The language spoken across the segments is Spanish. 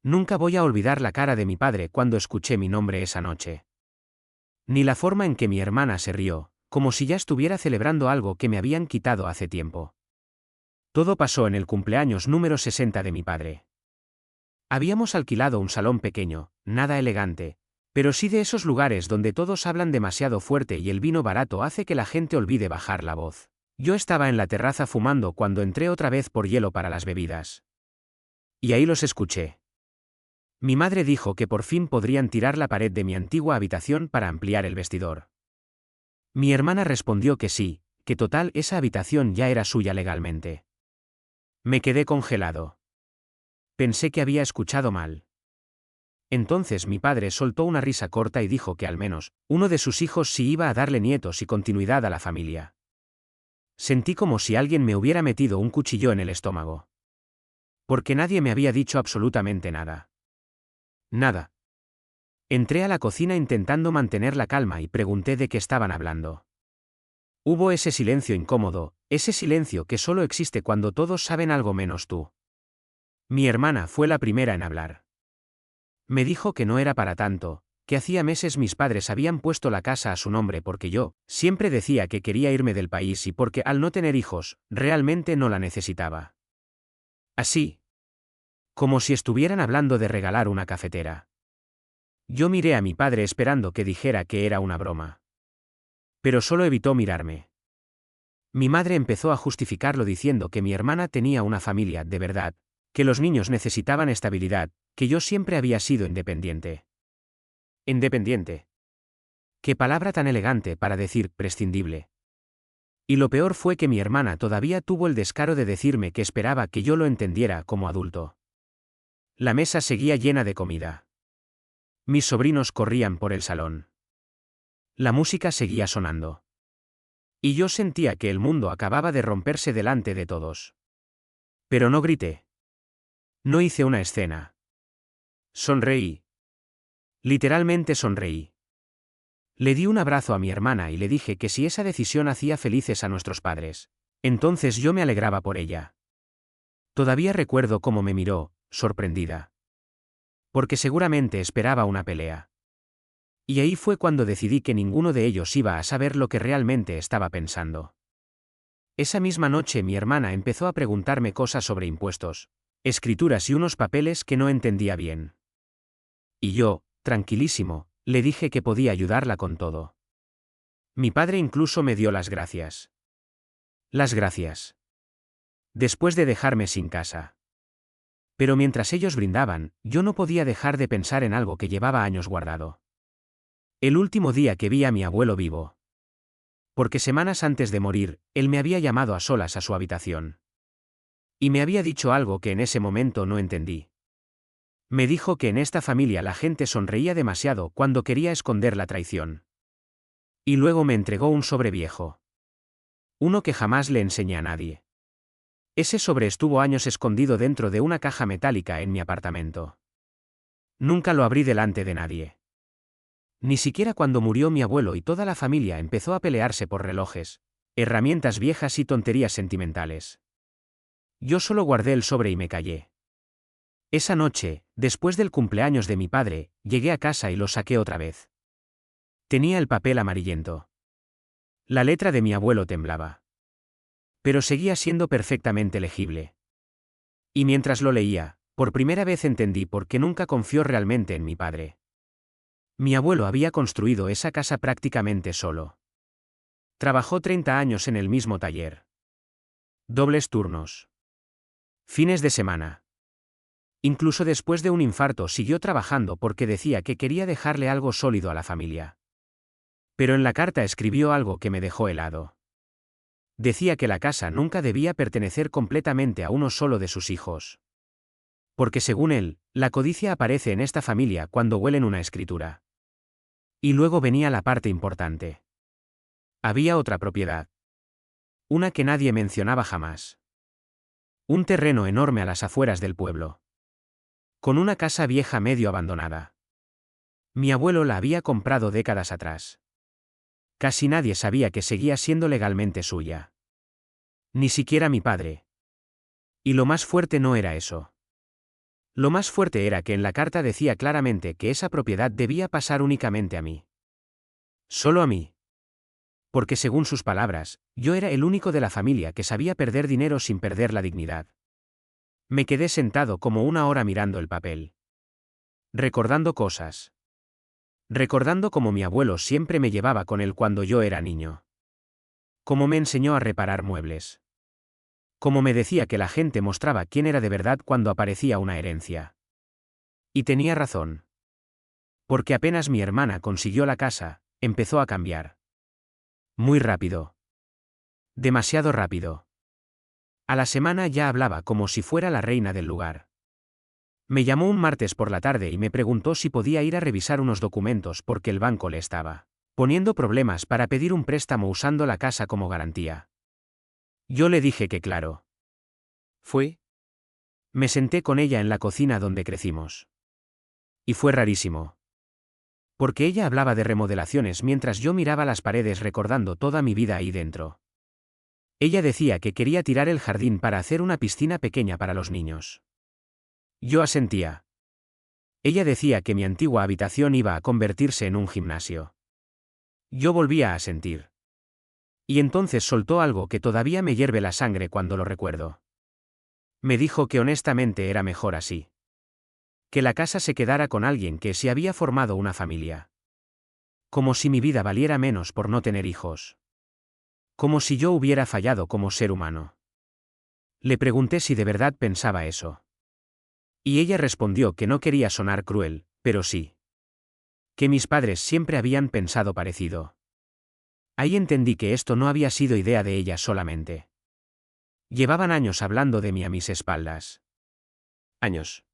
Nunca voy a olvidar la cara de mi padre cuando escuché mi nombre esa noche. Ni la forma en que mi hermana se rió, como si ya estuviera celebrando algo que me habían quitado hace tiempo. Todo pasó en el cumpleaños número 60 de mi padre. Habíamos alquilado un salón pequeño, nada elegante, pero sí de esos lugares donde todos hablan demasiado fuerte y el vino barato hace que la gente olvide bajar la voz. Yo estaba en la terraza fumando cuando entré otra vez por hielo para las bebidas. Y ahí los escuché. Mi madre dijo que por fin podrían tirar la pared de mi antigua habitación para ampliar el vestidor. Mi hermana respondió que sí, que total esa habitación ya era suya legalmente. Me quedé congelado. Pensé que había escuchado mal. Entonces mi padre soltó una risa corta y dijo que al menos uno de sus hijos sí iba a darle nietos y continuidad a la familia. Sentí como si alguien me hubiera metido un cuchillo en el estómago. Porque nadie me había dicho absolutamente nada. Nada. Entré a la cocina intentando mantener la calma y pregunté de qué estaban hablando. Hubo ese silencio incómodo, ese silencio que solo existe cuando todos saben algo menos tú. Mi hermana fue la primera en hablar. Me dijo que no era para tanto, que hacía meses mis padres habían puesto la casa a su nombre porque yo siempre decía que quería irme del país y porque al no tener hijos, realmente no la necesitaba. Así. Como si estuvieran hablando de regalar una cafetera. Yo miré a mi padre esperando que dijera que era una broma. Pero solo evitó mirarme. Mi madre empezó a justificarlo diciendo que mi hermana tenía una familia de verdad, que los niños necesitaban estabilidad, que yo siempre había sido independiente. Independiente. Qué palabra tan elegante para decir prescindible. Y lo peor fue que mi hermana todavía tuvo el descaro de decirme que esperaba que yo lo entendiera como adulto. La mesa seguía llena de comida. Mis sobrinos corrían por el salón. La música seguía sonando. Y yo sentía que el mundo acababa de romperse delante de todos. Pero no grité. No hice una escena. Sonreí. Literalmente sonreí. Le di un abrazo a mi hermana y le dije que si esa decisión hacía felices a nuestros padres, entonces yo me alegraba por ella. Todavía recuerdo cómo me miró, sorprendida. Porque seguramente esperaba una pelea. Y ahí fue cuando decidí que ninguno de ellos iba a saber lo que realmente estaba pensando. Esa misma noche mi hermana empezó a preguntarme cosas sobre impuestos, escrituras y unos papeles que no entendía bien. Y yo, tranquilísimo, le dije que podía ayudarla con todo. Mi padre incluso me dio las gracias. Las gracias. Después de dejarme sin casa. Pero mientras ellos brindaban, yo no podía dejar de pensar en algo que llevaba años guardado. El último día que vi a mi abuelo vivo. Porque semanas antes de morir, él me había llamado a solas a su habitación. Y me había dicho algo que en ese momento no entendí. Me dijo que en esta familia la gente sonreía demasiado cuando quería esconder la traición. Y luego me entregó un sobre viejo. Uno que jamás le enseñé a nadie. Ese sobre estuvo años escondido dentro de una caja metálica en mi apartamento. Nunca lo abrí delante de nadie. Ni siquiera cuando murió mi abuelo y toda la familia empezó a pelearse por relojes, herramientas viejas y tonterías sentimentales. Yo solo guardé el sobre y me callé. Esa noche, después del cumpleaños de mi padre, llegué a casa y lo saqué otra vez. Tenía el papel amarillento. La letra de mi abuelo temblaba. Pero seguía siendo perfectamente legible. Y mientras lo leía, por primera vez entendí por qué nunca confió realmente en mi padre. Mi abuelo había construido esa casa prácticamente solo. Trabajó 30 años en el mismo taller. Dobles turnos. Fines de semana. Incluso después de un infarto siguió trabajando porque decía que quería dejarle algo sólido a la familia. Pero en la carta escribió algo que me dejó helado. Decía que la casa nunca debía pertenecer completamente a uno solo de sus hijos. Porque según él, la codicia aparece en esta familia cuando huelen una escritura. Y luego venía la parte importante. Había otra propiedad. Una que nadie mencionaba jamás. Un terreno enorme a las afueras del pueblo. Con una casa vieja medio abandonada. Mi abuelo la había comprado décadas atrás. Casi nadie sabía que seguía siendo legalmente suya. Ni siquiera mi padre. Y lo más fuerte no era eso. Lo más fuerte era que en la carta decía claramente que esa propiedad debía pasar únicamente a mí. Solo a mí. Porque según sus palabras, yo era el único de la familia que sabía perder dinero sin perder la dignidad. Me quedé sentado como una hora mirando el papel. Recordando cosas. Recordando cómo mi abuelo siempre me llevaba con él cuando yo era niño. Cómo me enseñó a reparar muebles. Cómo me decía que la gente mostraba quién era de verdad cuando aparecía una herencia. Y tenía razón. Porque apenas mi hermana consiguió la casa, empezó a cambiar. Muy rápido. Demasiado rápido. A la semana ya hablaba como si fuera la reina del lugar. Me llamó un martes por la tarde y me preguntó si podía ir a revisar unos documentos porque el banco le estaba poniendo problemas para pedir un préstamo usando la casa como garantía. Yo le dije que claro. Fue. Me senté con ella en la cocina donde crecimos. Y fue rarísimo. Porque ella hablaba de remodelaciones mientras yo miraba las paredes recordando toda mi vida ahí dentro. Ella decía que quería tirar el jardín para hacer una piscina pequeña para los niños. Yo asentía. Ella decía que mi antigua habitación iba a convertirse en un gimnasio. Yo volvía a asentir. Y entonces soltó algo que todavía me hierve la sangre cuando lo recuerdo. Me dijo que honestamente era mejor así. Que la casa se quedara con alguien que se había formado una familia. Como si mi vida valiera menos por no tener hijos. Como si yo hubiera fallado como ser humano. Le pregunté si de verdad pensaba eso. Y ella respondió que no quería sonar cruel, pero sí. Que mis padres siempre habían pensado parecido. Ahí entendí que esto no había sido idea de ella solamente. Llevaban años hablando de mí a mis espaldas. Años.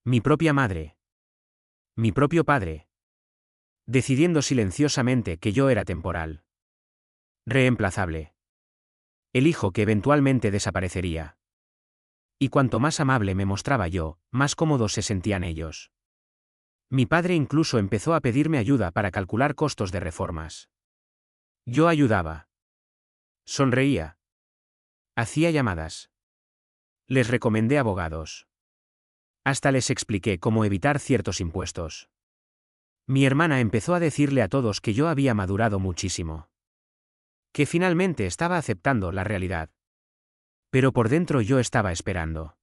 Mi propia madre. Mi propio padre. Decidiendo silenciosamente que yo era temporal. Reemplazable. El hijo que eventualmente desaparecería. Y cuanto más amable me mostraba yo, más cómodos se sentían ellos. Mi padre incluso empezó a pedirme ayuda para calcular costos de reformas. Yo ayudaba. Sonreía. Hacía llamadas. Les recomendé abogados. Hasta les expliqué cómo evitar ciertos impuestos. Mi hermana empezó a decirle a todos que yo había madurado muchísimo. Que finalmente estaba aceptando la realidad. Pero por dentro yo estaba esperando.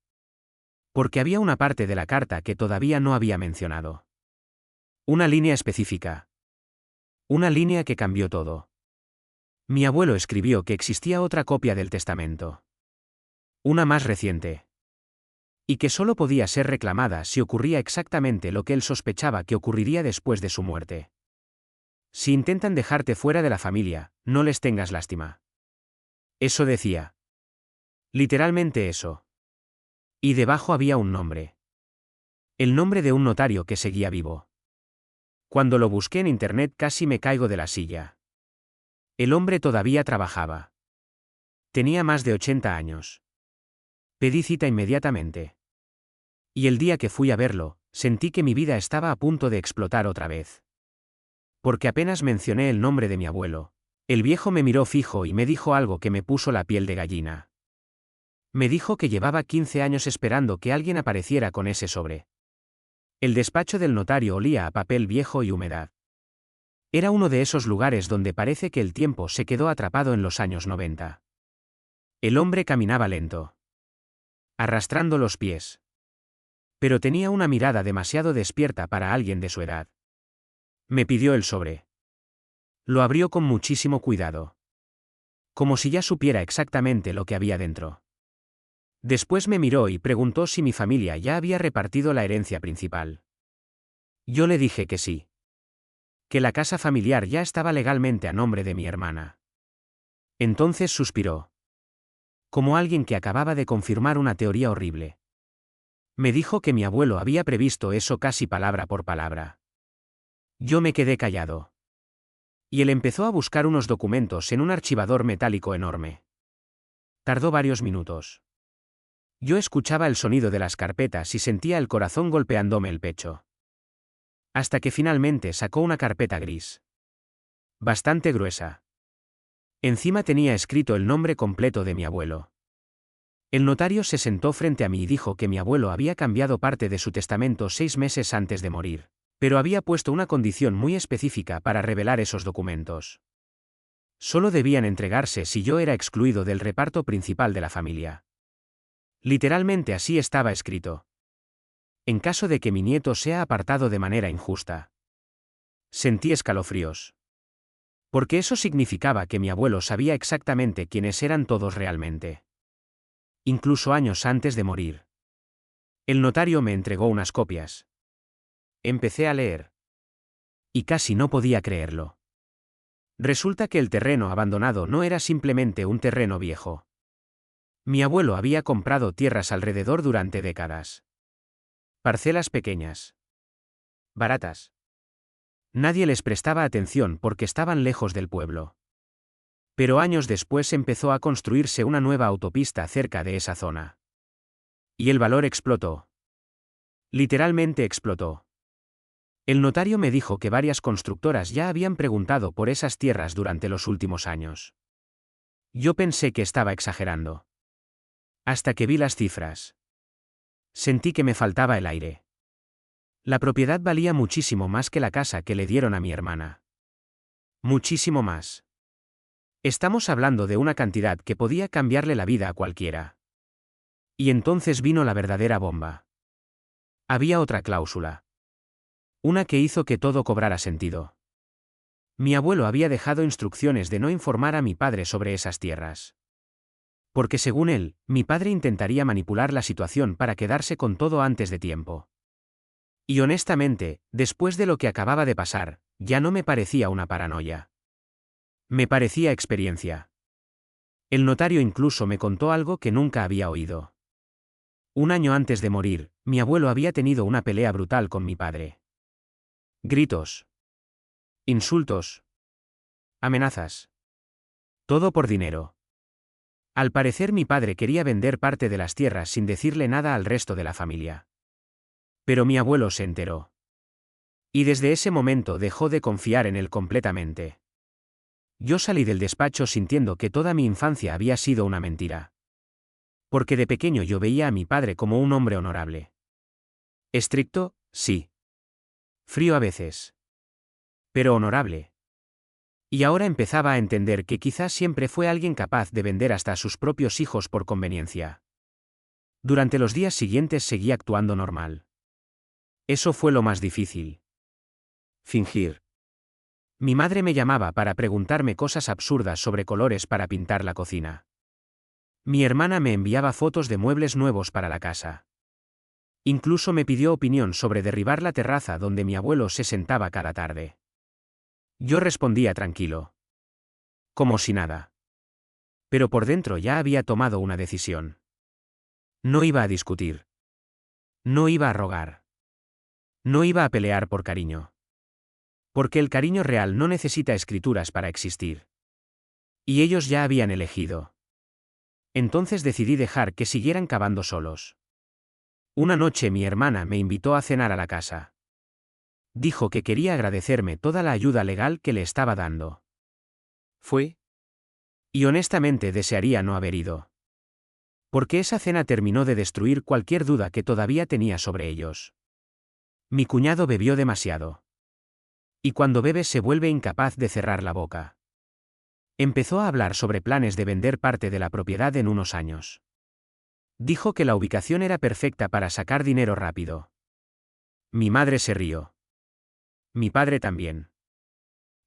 Porque había una parte de la carta que todavía no había mencionado. Una línea específica. Una línea que cambió todo. Mi abuelo escribió que existía otra copia del testamento. Una más reciente. Y que solo podía ser reclamada si ocurría exactamente lo que él sospechaba que ocurriría después de su muerte. Si intentan dejarte fuera de la familia, no les tengas lástima. Eso decía. Literalmente eso. Y debajo había un nombre. El nombre de un notario que seguía vivo. Cuando lo busqué en internet casi me caigo de la silla. El hombre todavía trabajaba. Tenía más de 80 años. Pedí cita inmediatamente. Y el día que fui a verlo, sentí que mi vida estaba a punto de explotar otra vez. Porque apenas mencioné el nombre de mi abuelo, el viejo me miró fijo y me dijo algo que me puso la piel de gallina. Me dijo que llevaba 15 años esperando que alguien apareciera con ese sobre. El despacho del notario olía a papel viejo y humedad. Era uno de esos lugares donde parece que el tiempo se quedó atrapado en los años 90. El hombre caminaba lento. Arrastrando los pies. Pero tenía una mirada demasiado despierta para alguien de su edad. Me pidió el sobre. Lo abrió con muchísimo cuidado. Como si ya supiera exactamente lo que había dentro. Después me miró y preguntó si mi familia ya había repartido la herencia principal. Yo le dije que sí. Que la casa familiar ya estaba legalmente a nombre de mi hermana. Entonces suspiró. Como alguien que acababa de confirmar una teoría horrible. Me dijo que mi abuelo había previsto eso casi palabra por palabra. Yo me quedé callado. Y él empezó a buscar unos documentos en un archivador metálico enorme. Tardó varios minutos. Yo escuchaba el sonido de las carpetas y sentía el corazón golpeándome el pecho. Hasta que finalmente sacó una carpeta gris. Bastante gruesa. Encima tenía escrito el nombre completo de mi abuelo. El notario se sentó frente a mí y dijo que mi abuelo había cambiado parte de su testamento 6 meses antes de morir, pero había puesto una condición muy específica para revelar esos documentos. Solo debían entregarse si yo era excluido del reparto principal de la familia. Literalmente así estaba escrito. En caso de que mi nieto sea apartado de manera injusta. Sentí escalofríos. Porque eso significaba que mi abuelo sabía exactamente quiénes eran todos realmente. Incluso años antes de morir. El notario me entregó unas copias. Empecé a leer. Y casi no podía creerlo. Resulta que el terreno abandonado no era simplemente un terreno viejo. Mi abuelo había comprado tierras alrededor durante décadas. Parcelas pequeñas. Baratas. Nadie les prestaba atención porque estaban lejos del pueblo. Pero años después empezó a construirse una nueva autopista cerca de esa zona. Y el valor explotó. Literalmente explotó. El notario me dijo que varias constructoras ya habían preguntado por esas tierras durante los últimos años. Yo pensé que estaba exagerando. Hasta que vi las cifras. Sentí que me faltaba el aire. La propiedad valía muchísimo más que la casa que le dieron a mi hermana. Muchísimo más. Estamos hablando de una cantidad que podía cambiarle la vida a cualquiera. Y entonces vino la verdadera bomba. Había otra cláusula. Una que hizo que todo cobrara sentido. Mi abuelo había dejado instrucciones de no informar a mi padre sobre esas tierras. Porque según él, mi padre intentaría manipular la situación para quedarse con todo antes de tiempo. Y honestamente, después de lo que acababa de pasar, ya no me parecía una paranoia. Me parecía experiencia. El notario incluso me contó algo que nunca había oído. Un año antes de morir, mi abuelo había tenido una pelea brutal con mi padre. Gritos. Insultos. Amenazas. Todo por dinero. Al parecer mi padre quería vender parte de las tierras sin decirle nada al resto de la familia. Pero mi abuelo se enteró. Y desde ese momento dejó de confiar en él completamente. Yo salí del despacho sintiendo que toda mi infancia había sido una mentira. Porque de pequeño yo veía a mi padre como un hombre honorable. Estricto, sí. Frío a veces. Pero honorable. Y ahora empezaba a entender que quizás siempre fue alguien capaz de vender hasta a sus propios hijos por conveniencia. Durante los días siguientes seguí actuando normal. Eso fue lo más difícil. Fingir. Mi madre me llamaba para preguntarme cosas absurdas sobre colores para pintar la cocina. Mi hermana me enviaba fotos de muebles nuevos para la casa. Incluso me pidió opinión sobre derribar la terraza donde mi abuelo se sentaba cada tarde. Yo respondía tranquilo. Como si nada. Pero por dentro ya había tomado una decisión. No iba a discutir. No iba a rogar. No iba a pelear por cariño. Porque el cariño real no necesita escrituras para existir. Y ellos ya habían elegido. Entonces decidí dejar que siguieran cavando solos. Una noche mi hermana me invitó a cenar a la casa. Dijo que quería agradecerme toda la ayuda legal que le estaba dando. Fue. Y honestamente desearía no haber ido. Porque esa cena terminó de destruir cualquier duda que todavía tenía sobre ellos. Mi cuñado bebió demasiado. Y cuando bebe se vuelve incapaz de cerrar la boca. Empezó a hablar sobre planes de vender parte de la propiedad en unos años. Dijo que la ubicación era perfecta para sacar dinero rápido. Mi madre se rió. Mi padre también.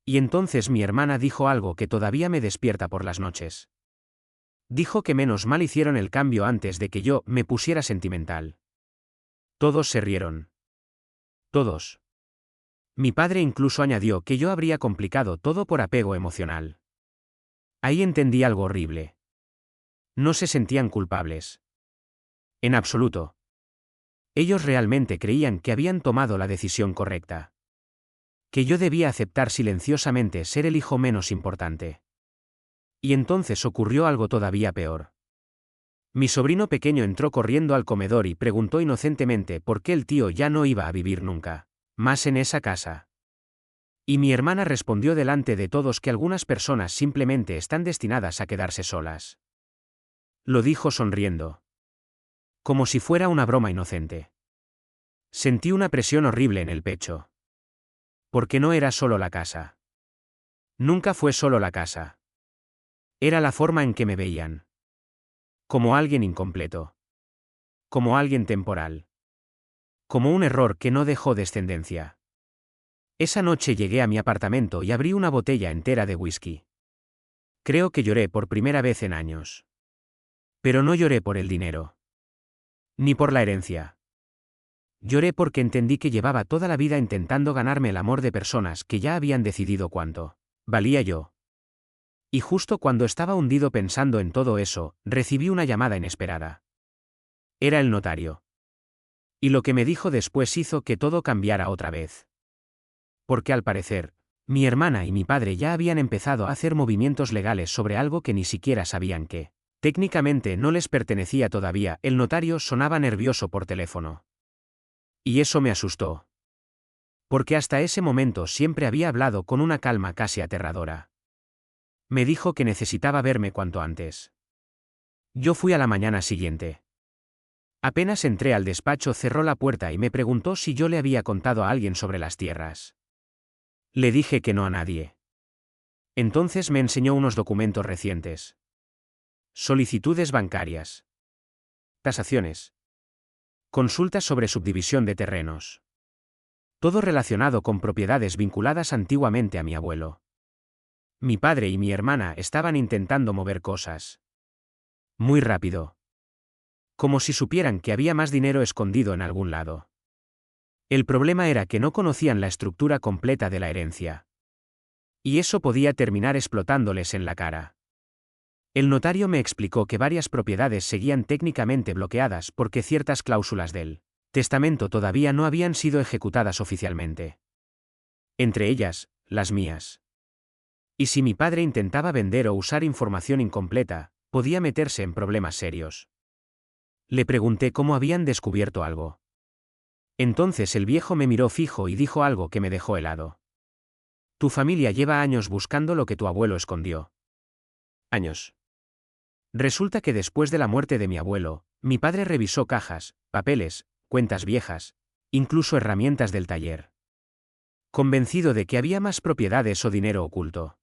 Y entonces mi hermana dijo algo que todavía me despierta por las noches. Dijo que menos mal hicieron el cambio antes de que yo me pusiera sentimental. Todos se rieron. Todos. Mi padre incluso añadió que yo habría complicado todo por apego emocional. Ahí entendí algo horrible. No se sentían culpables. En absoluto. Ellos realmente creían que habían tomado la decisión correcta. Que yo debía aceptar silenciosamente ser el hijo menos importante. Y entonces ocurrió algo todavía peor. Mi sobrino pequeño entró corriendo al comedor y preguntó inocentemente por qué el tío ya no iba a vivir nunca más en esa casa. Y mi hermana respondió delante de todos que algunas personas simplemente están destinadas a quedarse solas. Lo dijo sonriendo. Como si fuera una broma inocente. Sentí una presión horrible en el pecho. Porque no era solo la casa. Nunca fue solo la casa. Era la forma en que me veían. Como alguien incompleto. Como alguien temporal. Como un error que no dejó descendencia. Esa noche llegué a mi apartamento y abrí una botella entera de whisky. Creo que lloré por primera vez en años. Pero no lloré por el dinero. Ni por la herencia. Lloré porque entendí que llevaba toda la vida intentando ganarme el amor de personas que ya habían decidido cuánto valía yo. Y justo cuando estaba hundido pensando en todo eso, recibí una llamada inesperada. Era el notario. Y lo que me dijo después hizo que todo cambiara otra vez. Porque al parecer, mi hermana y mi padre ya habían empezado a hacer movimientos legales sobre algo que ni siquiera sabían que, técnicamente, no les pertenecía todavía. El notario sonaba nervioso por teléfono. Y eso me asustó. Porque hasta ese momento siempre había hablado con una calma casi aterradora. Me dijo que necesitaba verme cuanto antes. Yo fui a la mañana siguiente. Apenas entré al despacho, cerró la puerta y me preguntó si yo le había contado a alguien sobre las tierras. Le dije que no a nadie. Entonces me enseñó unos documentos recientes. Solicitudes bancarias. Tasaciones. Consultas sobre subdivisión de terrenos. Todo relacionado con propiedades vinculadas antiguamente a mi abuelo. Mi padre y mi hermana estaban intentando mover cosas. Muy rápido. Como si supieran que había más dinero escondido en algún lado. El problema era que no conocían la estructura completa de la herencia. Y eso podía terminar explotándoles en la cara. El notario me explicó que varias propiedades seguían técnicamente bloqueadas porque ciertas cláusulas del testamento todavía no habían sido ejecutadas oficialmente. Entre ellas, las mías. Y si mi padre intentaba vender o usar información incompleta, podía meterse en problemas serios. Le pregunté cómo habían descubierto algo. Entonces el viejo me miró fijo y dijo algo que me dejó helado. Tu familia lleva años buscando lo que tu abuelo escondió. Años. Resulta que después de la muerte de mi abuelo, mi padre revisó cajas, papeles, cuentas viejas, incluso herramientas del taller. Convencido de que había más propiedades o dinero oculto.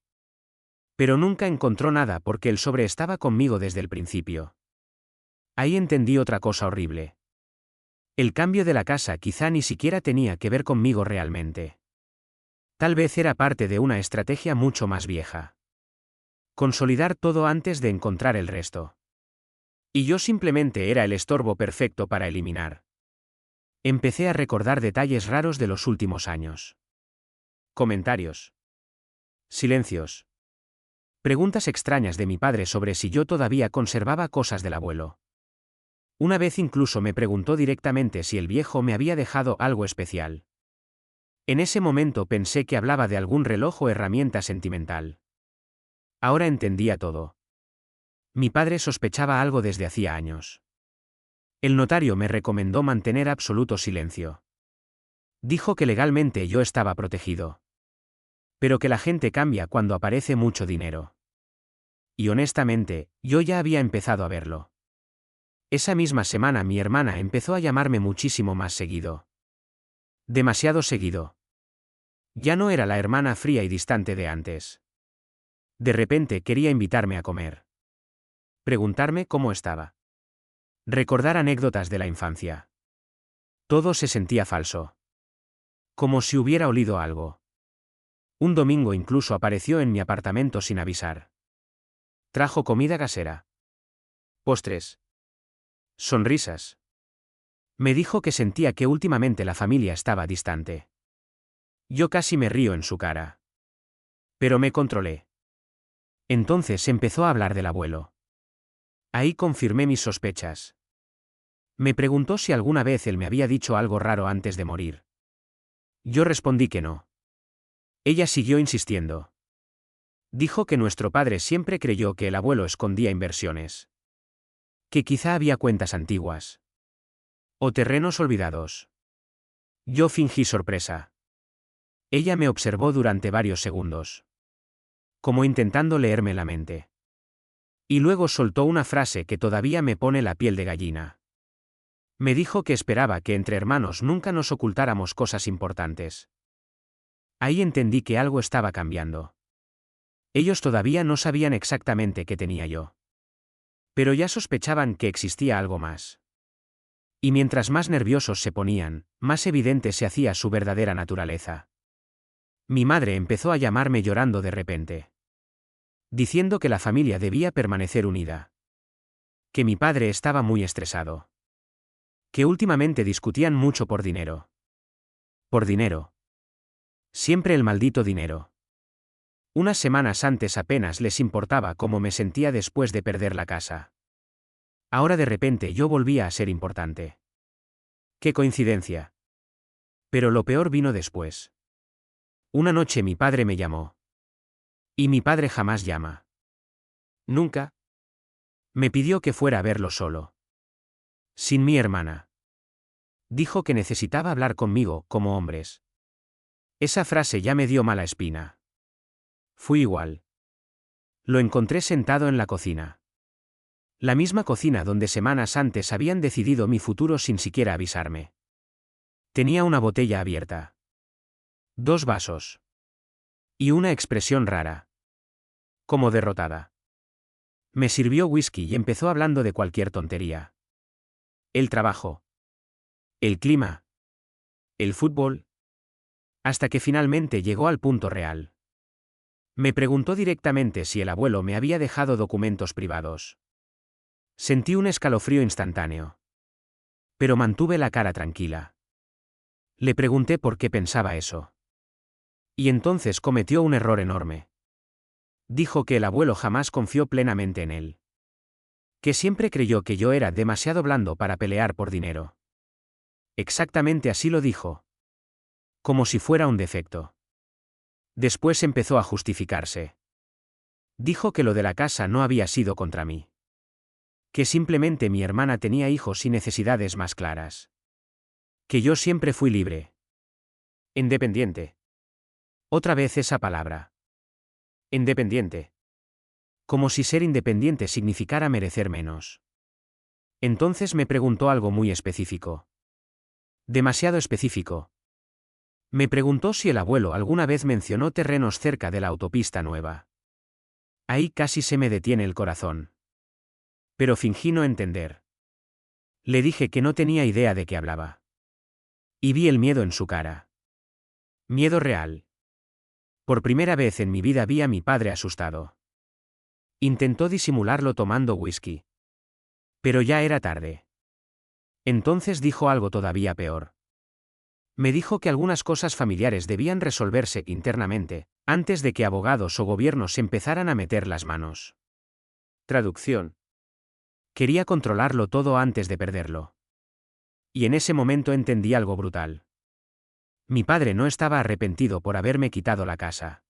Pero nunca encontró nada porque el sobre estaba conmigo desde el principio. Ahí entendí otra cosa horrible. El cambio de la casa quizá ni siquiera tenía que ver conmigo realmente. Tal vez era parte de una estrategia mucho más vieja. Consolidar todo antes de encontrar el resto. Y yo simplemente era el estorbo perfecto para eliminar. Empecé a recordar detalles raros de los últimos años. Comentarios. Silencios. Preguntas extrañas de mi padre sobre si yo todavía conservaba cosas del abuelo. Una vez incluso me preguntó directamente si el viejo me había dejado algo especial. En ese momento pensé que hablaba de algún reloj o herramienta sentimental. Ahora entendía todo. Mi padre sospechaba algo desde hacía años. El notario me recomendó mantener absoluto silencio. Dijo que legalmente yo estaba protegido. Pero que la gente cambia cuando aparece mucho dinero. Y honestamente, yo ya había empezado a verlo. Esa misma semana mi hermana empezó a llamarme muchísimo más seguido. Demasiado seguido. Ya no era la hermana fría y distante de antes. De repente quería invitarme a comer. Preguntarme cómo estaba. Recordar anécdotas de la infancia. Todo se sentía falso. Como si hubiera olido algo. Un domingo incluso apareció en mi apartamento sin avisar. Trajo comida casera. Postres. Sonrisas. Me dijo que sentía que últimamente la familia estaba distante. Yo casi me río en su cara. Pero me controlé. Entonces empezó a hablar del abuelo. Ahí confirmé mis sospechas. Me preguntó si alguna vez él me había dicho algo raro antes de morir. Yo respondí que no. Ella siguió insistiendo. Dijo que nuestro padre siempre creyó que el abuelo escondía inversiones. Que quizá había cuentas antiguas. O terrenos olvidados. Yo fingí sorpresa. Ella me observó durante varios segundos. Como intentando leerme la mente. Y luego soltó una frase que todavía me pone la piel de gallina. Me dijo que esperaba que entre hermanos nunca nos ocultáramos cosas importantes. Ahí entendí que algo estaba cambiando. Ellos todavía no sabían exactamente qué tenía yo. Pero ya sospechaban que existía algo más. Y mientras más nerviosos se ponían, más evidente se hacía su verdadera naturaleza. Mi madre empezó a llamarme llorando de repente, diciendo que la familia debía permanecer unida. Que mi padre estaba muy estresado. Que últimamente discutían mucho por dinero. Por dinero. Siempre el maldito dinero. Unas semanas antes apenas les importaba cómo me sentía después de perder la casa. Ahora de repente yo volvía a ser importante. ¡Qué coincidencia! Pero lo peor vino después. Una noche mi padre me llamó. Y mi padre jamás llama. Nunca. Me pidió que fuera a verlo solo. Sin mi hermana. Dijo que necesitaba hablar conmigo, como hombres. Esa frase ya me dio mala espina. Fui igual. Lo encontré sentado en la cocina. La misma cocina donde semanas antes habían decidido mi futuro sin siquiera avisarme. Tenía una botella abierta. 2 vasos. Y una expresión rara. Como derrotada. Me sirvió whisky y empezó hablando de cualquier tontería. El trabajo. El clima. El fútbol. Hasta que finalmente llegó al punto real. Me preguntó directamente si el abuelo me había dejado documentos privados. Sentí un escalofrío instantáneo. Pero mantuve la cara tranquila. Le pregunté por qué pensaba eso. Y entonces cometió un error enorme. Dijo que el abuelo jamás confió plenamente en él. Que siempre creyó que yo era demasiado blando para pelear por dinero. Exactamente así lo dijo. Como si fuera un defecto. Después empezó a justificarse. Dijo que lo de la casa no había sido contra mí. Que simplemente mi hermana tenía hijos y necesidades más claras. Que yo siempre fui libre. Independiente. Otra vez esa palabra. Independiente. Como si ser independiente significara merecer menos. Entonces me preguntó algo muy específico. Demasiado específico. Me preguntó si el abuelo alguna vez mencionó terrenos cerca de la autopista nueva. Ahí casi se me detiene el corazón. Pero fingí no entender. Le dije que no tenía idea de qué hablaba. Y vi el miedo en su cara. Miedo real. Por primera vez en mi vida vi a mi padre asustado. Intentó disimularlo tomando whisky. Pero ya era tarde. Entonces dijo algo todavía peor. Me dijo que algunas cosas familiares debían resolverse internamente, antes de que abogados o gobiernos empezaran a meter las manos. Traducción. Quería controlarlo todo antes de perderlo. Y en ese momento entendí algo brutal. Mi padre no estaba arrepentido por haberme quitado la casa.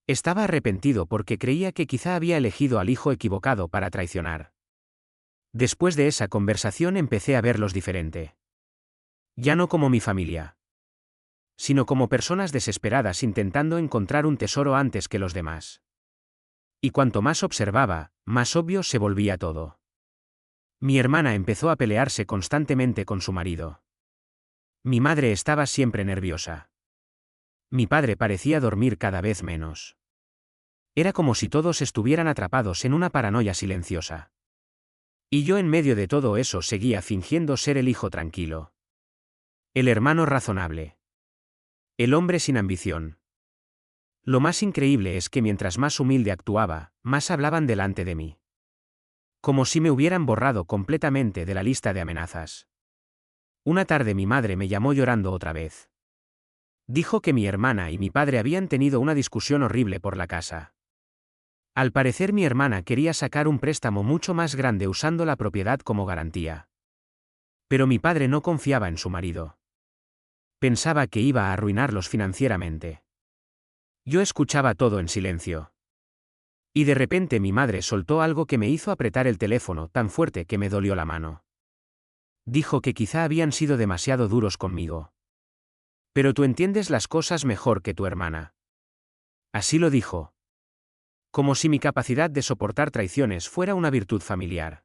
Estaba arrepentido porque creía que quizá había elegido al hijo equivocado para traicionar. Después de esa conversación empecé a verlos diferente. Ya no como mi familia, sino como personas desesperadas intentando encontrar un tesoro antes que los demás. Y cuanto más observaba, más obvio se volvía todo. Mi hermana empezó a pelearse constantemente con su marido. Mi madre estaba siempre nerviosa. Mi padre parecía dormir cada vez menos. Era como si todos estuvieran atrapados en una paranoia silenciosa. Y yo en medio de todo eso seguía fingiendo ser el hijo tranquilo. El hermano razonable. El hombre sin ambición. Lo más increíble es que mientras más humilde actuaba, más hablaban delante de mí. Como si me hubieran borrado completamente de la lista de amenazas. Una tarde mi madre me llamó llorando otra vez. Dijo que mi hermana y mi padre habían tenido una discusión horrible por la casa. Al parecer mi hermana quería sacar un préstamo mucho más grande usando la propiedad como garantía. Pero mi padre no confiaba en su marido. Pensaba que iba a arruinarlos financieramente. Yo escuchaba todo en silencio. Y de repente mi madre soltó algo que me hizo apretar el teléfono tan fuerte que me dolió la mano. Dijo que quizá habían sido demasiado duros conmigo. Pero tú entiendes las cosas mejor que tu hermana. Así lo dijo. Como si mi capacidad de soportar traiciones fuera una virtud familiar.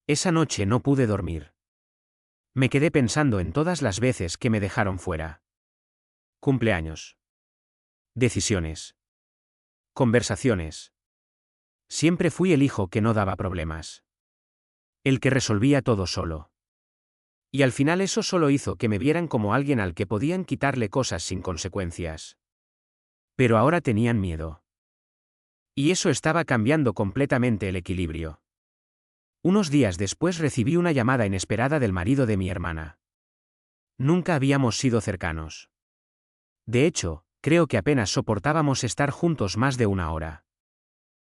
Esa noche no pude dormir. Me quedé pensando en todas las veces que me dejaron fuera. Cumpleaños. Decisiones. Conversaciones. Siempre fui el hijo que no daba problemas. El que resolvía todo solo. Y al final eso solo hizo que me vieran como alguien al que podían quitarle cosas sin consecuencias. Pero ahora tenían miedo. Y eso estaba cambiando completamente el equilibrio. Unos días después recibí una llamada inesperada del marido de mi hermana. Nunca habíamos sido cercanos. De hecho, creo que apenas soportábamos estar juntos más de una hora.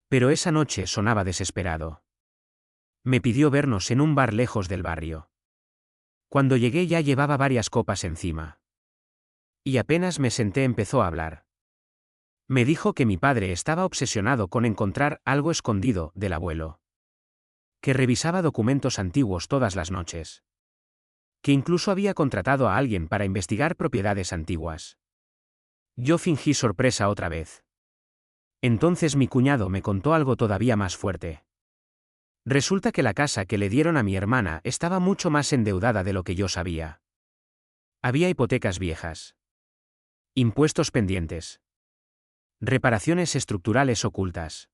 Pero esa noche sonaba desesperado. Me pidió vernos en un bar lejos del barrio. Cuando llegué ya llevaba varias copas encima. Y apenas me senté empezó a hablar. Me dijo que mi padre estaba obsesionado con encontrar algo escondido del abuelo. Que revisaba documentos antiguos todas las noches. Que incluso había contratado a alguien para investigar propiedades antiguas. Yo fingí sorpresa otra vez. Entonces mi cuñado me contó algo todavía más fuerte. Resulta que la casa que le dieron a mi hermana estaba mucho más endeudada de lo que yo sabía. Había hipotecas viejas. Impuestos pendientes. Reparaciones estructurales ocultas.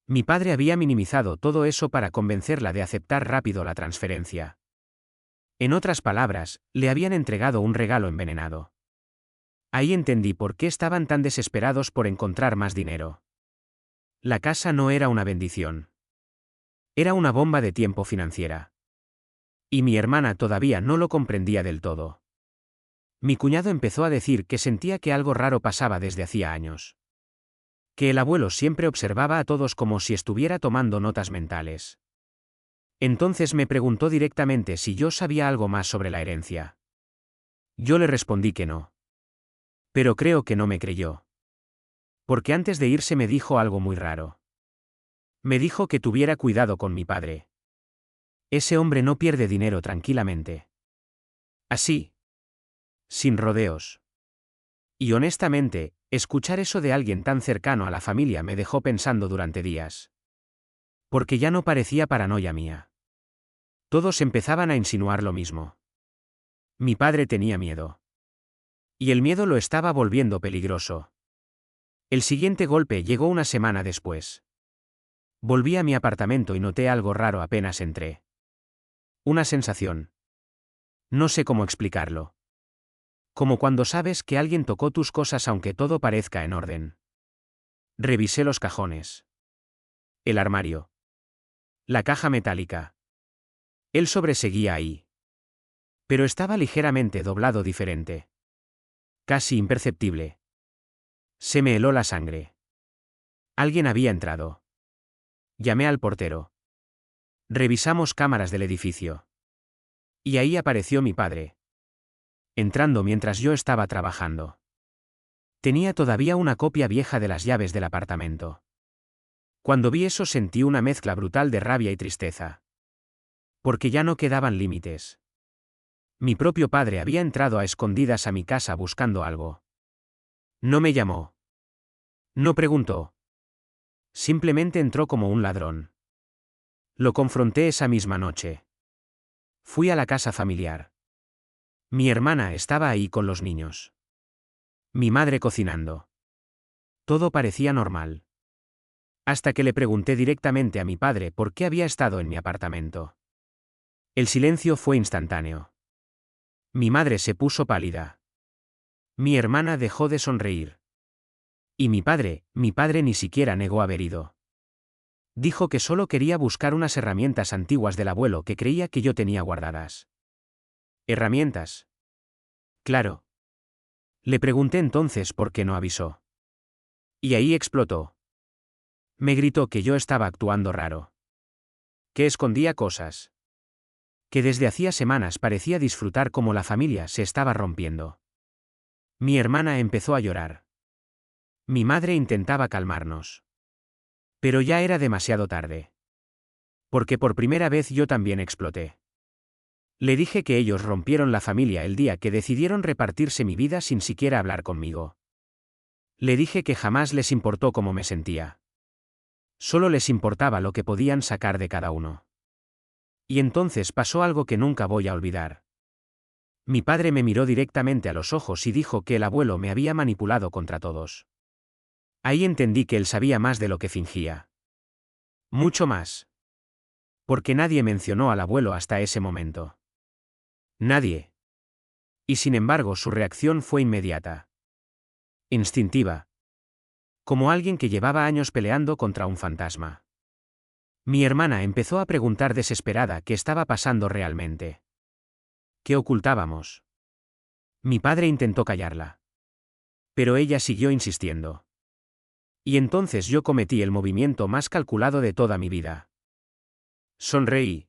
Mi padre había minimizado todo eso para convencerla de aceptar rápido la transferencia. En otras palabras, le habían entregado un regalo envenenado. Ahí entendí por qué estaban tan desesperados por encontrar más dinero. La casa no era una bendición. Era una bomba de tiempo financiera. Y mi hermana todavía no lo comprendía del todo. Mi cuñado empezó a decir que sentía que algo raro pasaba desde hacía años. Que el abuelo siempre observaba a todos como si estuviera tomando notas mentales. Entonces me preguntó directamente si yo sabía algo más sobre la herencia. Yo le respondí que no. Pero creo que no me creyó. Porque antes de irse me dijo algo muy raro. Me dijo que tuviera cuidado con mi padre. Ese hombre no pierde dinero tranquilamente. Así. Sin rodeos. Y honestamente, escuchar eso de alguien tan cercano a la familia me dejó pensando durante días. Porque ya no parecía paranoia mía. Todos empezaban a insinuar lo mismo. Mi padre tenía miedo. Y el miedo lo estaba volviendo peligroso. El siguiente golpe llegó una semana después. Volví a mi apartamento y noté algo raro apenas entré. Una sensación. No sé cómo explicarlo. Como cuando sabes que alguien tocó tus cosas aunque todo parezca en orden. Revisé los cajones. El armario. La caja metálica. El sobre seguía ahí. Pero estaba ligeramente doblado diferente. Casi imperceptible. Se me heló la sangre. Alguien había entrado. Llamé al portero. Revisamos cámaras del edificio. Y ahí apareció mi padre. Entrando mientras yo estaba trabajando. Tenía todavía una copia vieja de las llaves del apartamento. Cuando vi eso sentí una mezcla brutal de rabia y tristeza. Porque ya no quedaban límites. Mi propio padre había entrado a escondidas a mi casa buscando algo. No me llamó. No preguntó. Simplemente entró como un ladrón. Lo confronté esa misma noche. Fui a la casa familiar. Mi hermana estaba ahí con los niños. Mi madre cocinando. Todo parecía normal. Hasta que le pregunté directamente a mi padre por qué había estado en mi apartamento. El silencio fue instantáneo. Mi madre se puso pálida. Mi hermana dejó de sonreír. Y mi padre ni siquiera negó haber ido. Dijo que solo quería buscar unas herramientas antiguas del abuelo que creía que yo tenía guardadas. ¿Herramientas? Claro. Le pregunté entonces por qué no avisó. Y ahí explotó. Me gritó que yo estaba actuando raro. Que escondía cosas. Que desde hacía semanas parecía disfrutar como la familia se estaba rompiendo. Mi hermana empezó a llorar. Mi madre intentaba calmarnos. Pero ya era demasiado tarde. Porque por primera vez yo también exploté. Le dije que ellos rompieron la familia el día que decidieron repartirse mi vida sin siquiera hablar conmigo. Le dije que jamás les importó cómo me sentía. Solo les importaba lo que podían sacar de cada uno. Y entonces pasó algo que nunca voy a olvidar. Mi padre me miró directamente a los ojos y dijo que el abuelo me había manipulado contra todos. Ahí entendí que él sabía más de lo que fingía. Mucho más. Porque nadie mencionó al abuelo hasta ese momento. Nadie. Y sin embargo su reacción fue inmediata. Instintiva. Como alguien que llevaba años peleando contra un fantasma. Mi hermana empezó a preguntar desesperada qué estaba pasando realmente. ¿Qué ocultábamos? Mi padre intentó callarla. Pero ella siguió insistiendo. Y entonces yo cometí el movimiento más calculado de toda mi vida. Sonreí.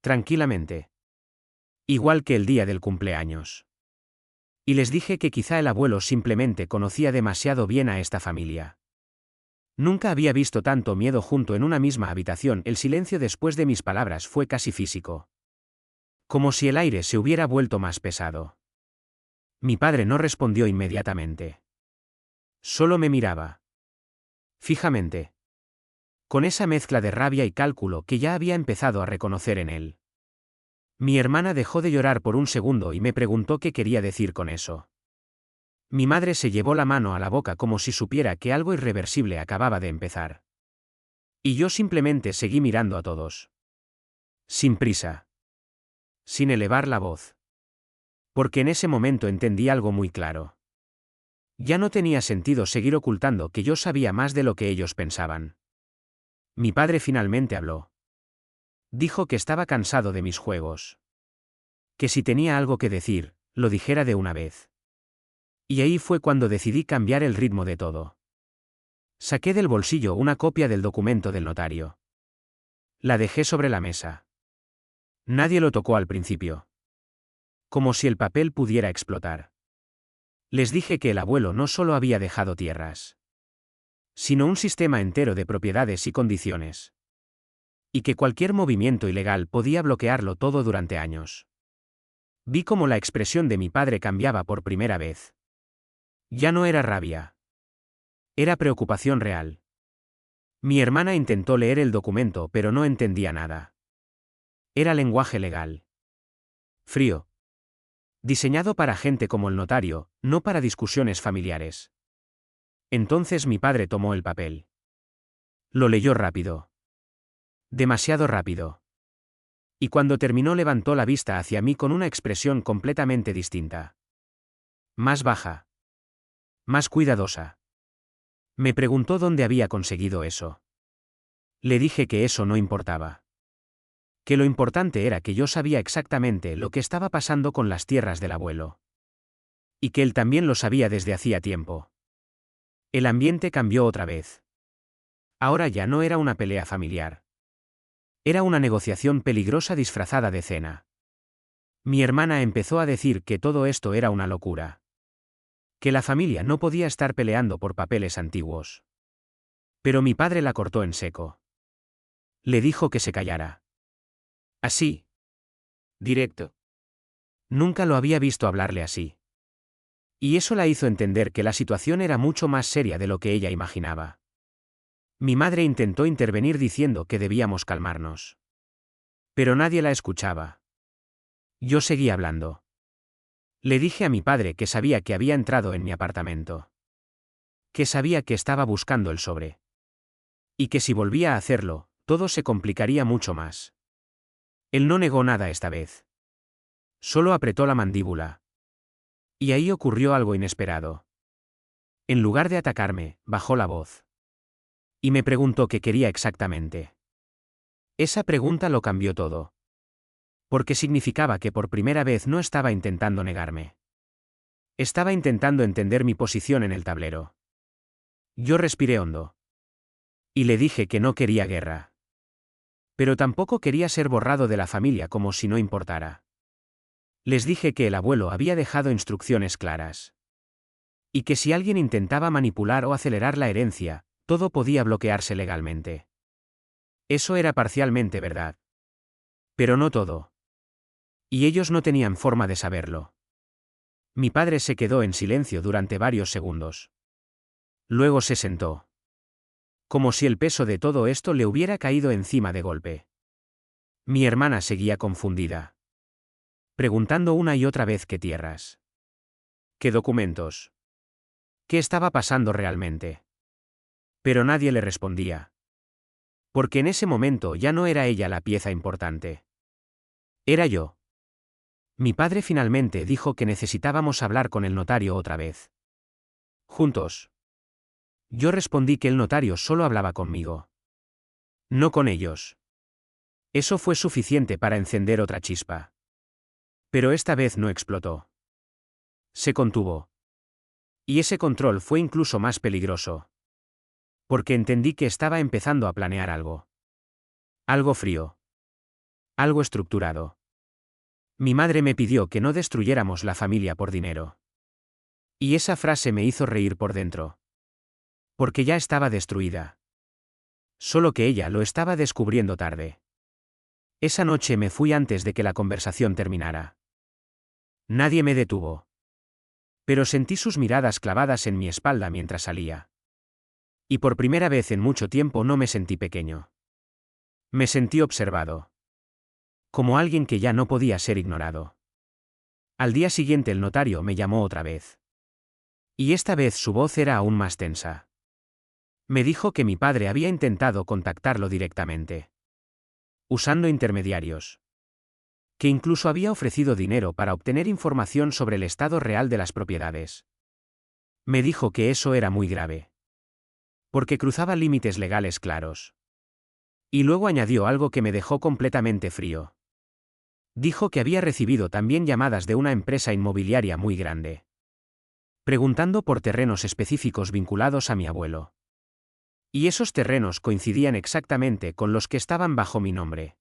Tranquilamente. Igual que el día del cumpleaños. Y les dije que quizá el abuelo simplemente conocía demasiado bien a esta familia. Nunca había visto tanto miedo junto en una misma habitación. El silencio después de mis palabras fue casi físico. Como si el aire se hubiera vuelto más pesado. Mi padre no respondió inmediatamente. Solo me miraba. Fijamente. Con esa mezcla de rabia y cálculo que ya había empezado a reconocer en él. Mi hermana dejó de llorar por un segundo y me preguntó qué quería decir con eso. Mi madre se llevó la mano a la boca como si supiera que algo irreversible acababa de empezar. Y yo simplemente seguí mirando a todos. Sin prisa. Sin elevar la voz. Porque en ese momento entendí algo muy claro. Ya no tenía sentido seguir ocultando que yo sabía más de lo que ellos pensaban. Mi padre finalmente habló. Dijo que estaba cansado de mis juegos. Que si tenía algo que decir, lo dijera de una vez. Y ahí fue cuando decidí cambiar el ritmo de todo. Saqué del bolsillo una copia del documento del notario. La dejé sobre la mesa. Nadie lo tocó al principio. Como si el papel pudiera explotar. Les dije que el abuelo no solo había dejado tierras, sino un sistema entero de propiedades y condiciones. Y que cualquier movimiento ilegal podía bloquearlo todo durante años. Vi cómo la expresión de mi padre cambiaba por primera vez. Ya no era rabia. Era preocupación real. Mi hermana intentó leer el documento pero no entendía nada. Era lenguaje legal. Frío. Diseñado para gente como el notario, no para discusiones familiares. Entonces mi padre tomó el papel. Lo leyó rápido. Demasiado rápido. Y cuando terminó levantó la vista hacia mí con una expresión completamente distinta. Más baja. Más cuidadosa. Me preguntó dónde había conseguido eso. Le dije que eso no importaba. Que lo importante era que yo sabía exactamente lo que estaba pasando con las tierras del abuelo. Y que él también lo sabía desde hacía tiempo. El ambiente cambió otra vez. Ahora ya no era una pelea familiar. Era una negociación peligrosa disfrazada de cena. Mi hermana empezó a decir que todo esto era una locura. Que la familia no podía estar peleando por papeles antiguos. Pero mi padre la cortó en seco. Le dijo que se callara. Así. Directo. Nunca lo había visto hablarle así. Y eso la hizo entender que la situación era mucho más seria de lo que ella imaginaba. Mi madre intentó intervenir diciendo que debíamos calmarnos. Pero nadie la escuchaba. Yo seguí hablando. Le dije a mi padre que sabía que había entrado en mi apartamento. Que sabía que estaba buscando el sobre. Y que si volvía a hacerlo, todo se complicaría mucho más. Él no negó nada esta vez. Solo apretó la mandíbula. Y ahí ocurrió algo inesperado. En lugar de atacarme, bajó la voz. Y me preguntó qué quería exactamente. Esa pregunta lo cambió todo. Porque significaba que por primera vez no estaba intentando negarme. Estaba intentando entender mi posición en el tablero. Yo respiré hondo. Y le dije que no quería guerra. Pero tampoco quería ser borrado de la familia como si no importara. Les dije que el abuelo había dejado instrucciones claras. Y que si alguien intentaba manipular o acelerar la herencia, todo podía bloquearse legalmente. Eso era parcialmente verdad. Pero no todo. Y ellos no tenían forma de saberlo. Mi padre se quedó en silencio durante varios segundos. Luego se sentó. Como si el peso de todo esto le hubiera caído encima de golpe. Mi hermana seguía confundida, preguntando una y otra vez qué tierras. ¿Qué documentos? ¿Qué estaba pasando realmente? Pero nadie le respondía. Porque en ese momento ya no era ella la pieza importante. Era yo. Mi padre finalmente dijo que necesitábamos hablar con el notario otra vez. Juntos. Yo respondí que el notario solo hablaba conmigo. No con ellos. Eso fue suficiente para encender otra chispa. Pero esta vez no explotó. Se contuvo. Y ese control fue incluso más peligroso. Porque entendí que estaba empezando a planear algo. Algo frío. Algo estructurado. Mi madre me pidió que no destruyéramos la familia por dinero. Y esa frase me hizo reír por dentro. Porque ya estaba destruida. Solo que ella lo estaba descubriendo tarde. Esa noche me fui antes de que la conversación terminara. Nadie me detuvo. Pero sentí sus miradas clavadas en mi espalda mientras salía. Y por primera vez en mucho tiempo no me sentí pequeño. Me sentí observado. Como alguien que ya no podía ser ignorado. Al día siguiente el notario me llamó otra vez. Y esta vez su voz era aún más tensa. Me dijo que mi padre había intentado contactarlo directamente. Usando intermediarios. Que incluso había ofrecido dinero para obtener información sobre el estado real de las propiedades. Me dijo que eso era muy grave. Porque cruzaba límites legales claros. Y luego añadió algo que me dejó completamente frío. Dijo que había recibido también llamadas de una empresa inmobiliaria muy grande. Preguntando por terrenos específicos vinculados a mi abuelo. Y esos terrenos coincidían exactamente con los que estaban bajo mi nombre.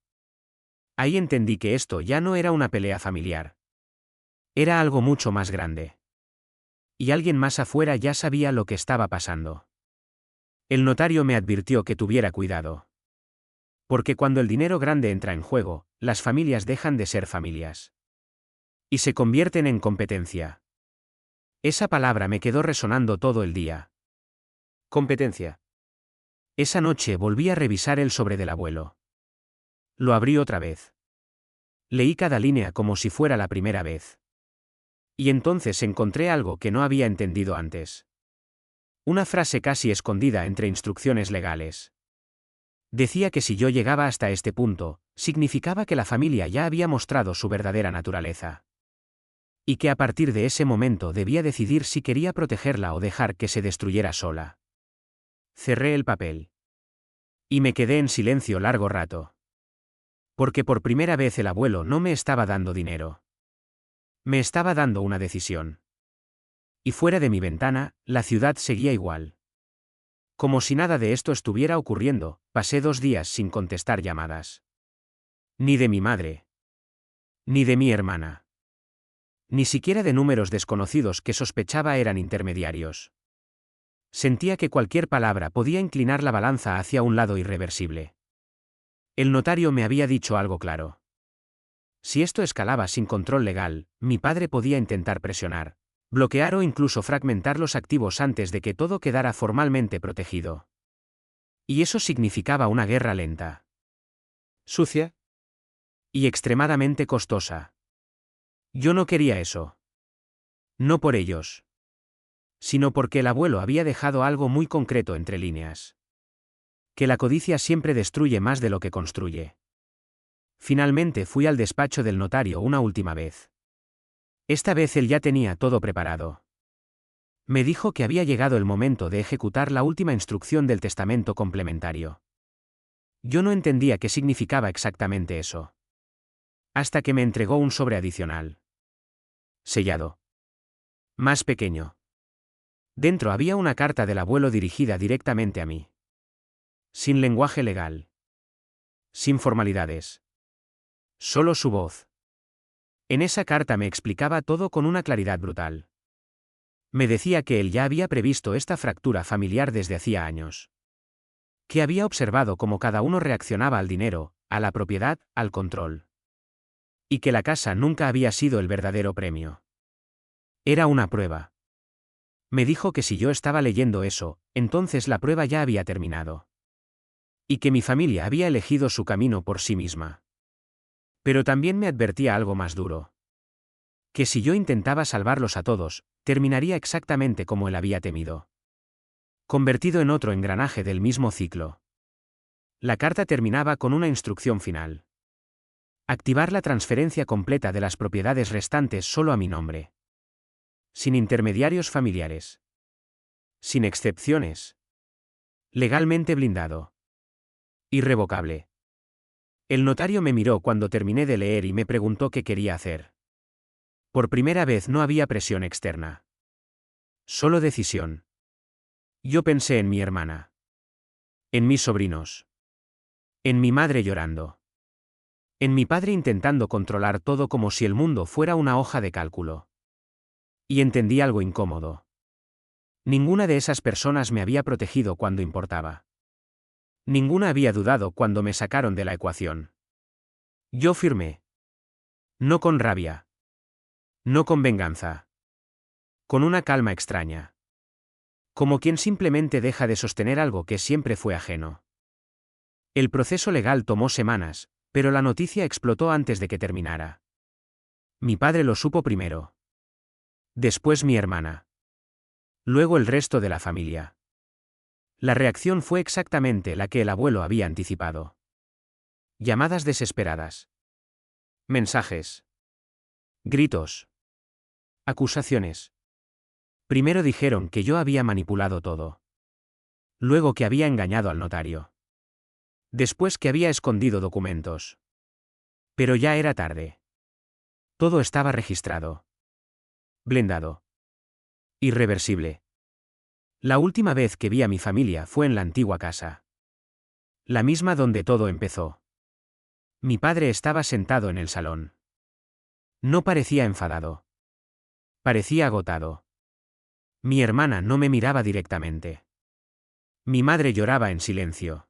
Ahí entendí que esto ya no era una pelea familiar. Era algo mucho más grande. Y alguien más afuera ya sabía lo que estaba pasando. El notario me advirtió que tuviera cuidado. Porque cuando el dinero grande entra en juego, las familias dejan de ser familias. Y se convierten en competencia. Esa palabra me quedó resonando todo el día. Competencia. Esa noche volví a revisar el sobre del abuelo. Lo abrí otra vez. Leí cada línea como si fuera la primera vez. Y entonces encontré algo que no había entendido antes. Una frase casi escondida entre instrucciones legales. Decía que si yo llegaba hasta este punto, significaba que la familia ya había mostrado su verdadera naturaleza. Y que a partir de ese momento debía decidir si quería protegerla o dejar que se destruyera sola. Cerré el papel. Y me quedé en silencio largo rato. Porque por primera vez el abuelo no me estaba dando dinero. Me estaba dando una decisión. Y fuera de mi ventana, la ciudad seguía igual. Como si nada de esto estuviera ocurriendo, pasé 2 días sin contestar llamadas. Ni de mi madre. Ni de mi hermana. Ni siquiera de números desconocidos que sospechaba eran intermediarios. Sentía que cualquier palabra podía inclinar la balanza hacia un lado irreversible. El notario me había dicho algo claro. Si esto escalaba sin control legal, mi padre podía intentar presionar, bloquear o incluso fragmentar los activos antes de que todo quedara formalmente protegido. Y eso significaba una guerra lenta. Sucia. Y extremadamente costosa. Yo no quería eso. No por ellos. Sino porque el abuelo había dejado algo muy concreto entre líneas. Que la codicia siempre destruye más de lo que construye. Finalmente fui al despacho del notario una última vez. Esta vez él ya tenía todo preparado. Me dijo que había llegado el momento de ejecutar la última instrucción del testamento complementario. Yo no entendía qué significaba exactamente eso. Hasta que me entregó un sobre adicional. Sellado. Más pequeño. Dentro había una carta del abuelo dirigida directamente a mí. Sin lenguaje legal. Sin formalidades. Solo su voz. En esa carta me explicaba todo con una claridad brutal. Me decía que él ya había previsto esta fractura familiar desde hacía años. Que había observado cómo cada uno reaccionaba al dinero, a la propiedad, al control. Y que la casa nunca había sido el verdadero premio. Era una prueba. Me dijo que si yo estaba leyendo eso, entonces la prueba ya había terminado. Y que mi familia había elegido su camino por sí misma. Pero también me advertía algo más duro. Que si yo intentaba salvarlos a todos, terminaría exactamente como él había temido. Convertido en otro engranaje del mismo ciclo. La carta terminaba con una instrucción final. Activar la transferencia completa de las propiedades restantes solo a mi nombre. Sin intermediarios familiares. Sin excepciones. Legalmente blindado. Irrevocable. El notario me miró cuando terminé de leer y me preguntó qué quería hacer. Por primera vez no había presión externa. Solo decisión. Yo pensé en mi hermana. En mis sobrinos. En mi madre llorando. En mi padre intentando controlar todo como si el mundo fuera una hoja de cálculo. Y entendí algo incómodo. Ninguna de esas personas me había protegido cuando importaba. Ninguna había dudado cuando me sacaron de la ecuación. Yo firmé. No con rabia. No con venganza. Con una calma extraña. Como quien simplemente deja de sostener algo que siempre fue ajeno. El proceso legal tomó semanas, pero la noticia explotó antes de que terminara. Mi padre lo supo primero. Después mi hermana. Luego el resto de la familia. La reacción fue exactamente la que el abuelo había anticipado. Llamadas desesperadas. Mensajes. Gritos. Acusaciones. Primero dijeron que yo había manipulado todo. Luego que había engañado al notario. Después que había escondido documentos. Pero ya era tarde. Todo estaba registrado. Blindado. Irreversible. La última vez que vi a mi familia fue en la antigua casa. La misma donde todo empezó. Mi padre estaba sentado en el salón. No parecía enfadado. Parecía agotado. Mi hermana no me miraba directamente. Mi madre lloraba en silencio.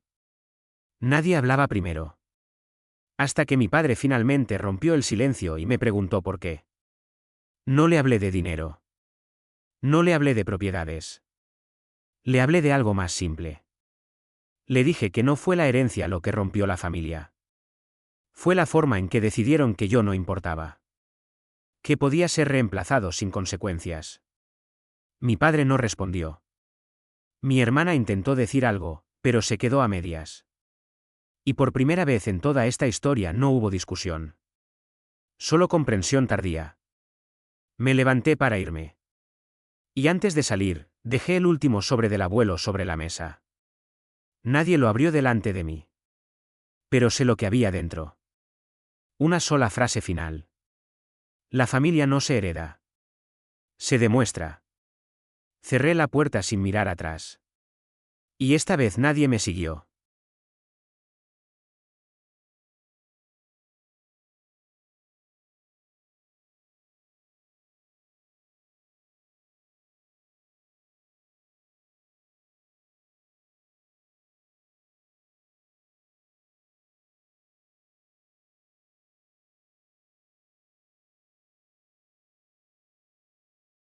Nadie hablaba primero. Hasta que mi padre finalmente rompió el silencio y me preguntó por qué. No le hablé de dinero. No le hablé de propiedades. Le hablé de algo más simple. Le dije que no fue la herencia lo que rompió la familia. Fue la forma en que decidieron que yo no importaba. Que podía ser reemplazado sin consecuencias. Mi padre no respondió. Mi hermana intentó decir algo, pero se quedó a medias. Y por primera vez en toda esta historia no hubo discusión. Solo comprensión tardía. Me levanté para irme. Y antes de salir, dejé el último sobre del abuelo sobre la mesa. Nadie lo abrió delante de mí. Pero sé lo que había dentro. Una sola frase final. La familia no se hereda. Se demuestra. Cerré la puerta sin mirar atrás. Y esta vez nadie me siguió.